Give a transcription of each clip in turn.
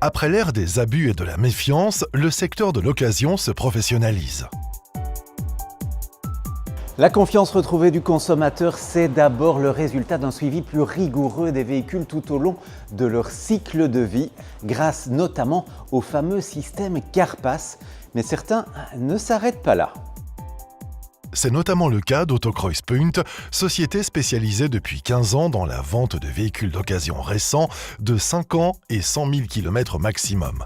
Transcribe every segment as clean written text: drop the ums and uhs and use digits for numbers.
Après l'ère des abus et de la méfiance, le secteur de l'occasion se professionnalise. La confiance retrouvée du consommateur, c'est d'abord le résultat d'un suivi plus rigoureux des véhicules tout au long de leur cycle de vie, grâce notamment au fameux système CarPass. Mais certains ne s'arrêtent pas là. C'est notamment le cas d'Autokruispunt, société spécialisée depuis 15 ans dans la vente de véhicules d'occasion récents de 5 ans et 100 000 km maximum.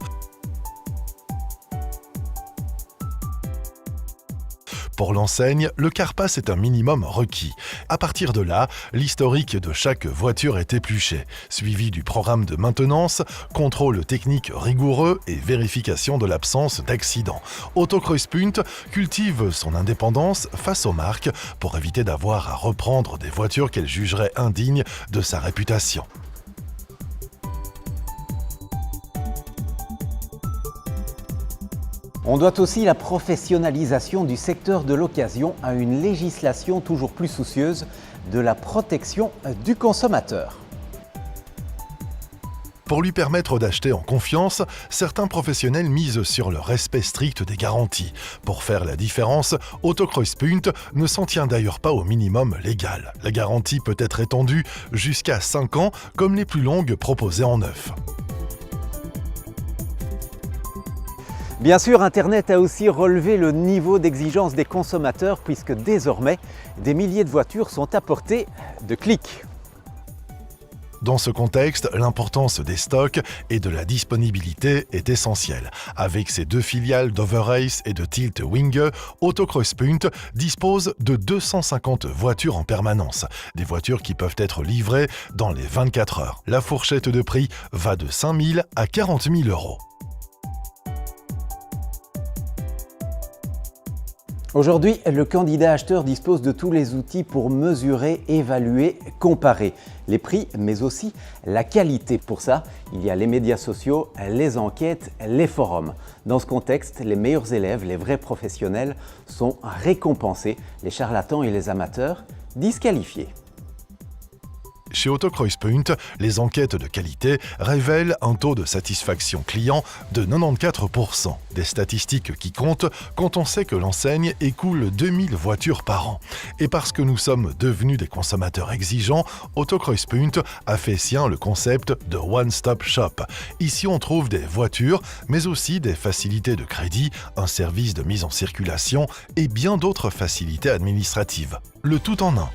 Pour l'enseigne, le CarPass est un minimum requis. À partir de là, l'historique de chaque voiture est épluché, suivi du programme de maintenance, contrôle technique rigoureux et vérification de l'absence d'accident. Autokruispunt cultive son indépendance face aux marques pour éviter d'avoir à reprendre des voitures qu'elle jugerait indignes de sa réputation. On doit aussi la professionnalisation du secteur de l'occasion à une législation toujours plus soucieuse de la protection du consommateur. Pour lui permettre d'acheter en confiance, certains professionnels misent sur le respect strict des garanties. Pour faire la différence, Autokruispunt ne s'en tient d'ailleurs pas au minimum légal. La garantie peut être étendue jusqu'à 5 ans, comme les plus longues proposées en neuf. Bien sûr, Internet a aussi relevé le niveau d'exigence des consommateurs puisque désormais, des milliers de voitures sont à portée de clics. Dans ce contexte, l'importance des stocks et de la disponibilité est essentielle. Avec ses 2 filiales d'Overace et de Tilt Winge, Autokruispunt dispose de 250 voitures en permanence. Des voitures qui peuvent être livrées dans les 24 heures. La fourchette de prix va de 5 000 à 40 000 €. Aujourd'hui, le candidat acheteur dispose de tous les outils pour mesurer, évaluer, comparer les prix, mais aussi la qualité. Pour ça, il y a les médias sociaux, les enquêtes, les forums. Dans ce contexte, les meilleurs élèves, les vrais professionnels, sont récompensés, les charlatans et les amateurs disqualifiés. Chez Autokruispunt, les enquêtes de qualité révèlent un taux de satisfaction client de 94%. Des statistiques qui comptent quand on sait que l'enseigne écoule 2000 voitures par an. Et parce que nous sommes devenus des consommateurs exigeants, Autokruispunt a fait sien le concept de One Stop Shop. Ici, on trouve des voitures, mais aussi des facilités de crédit, un service de mise en circulation et bien d'autres facilités administratives. Le tout en un.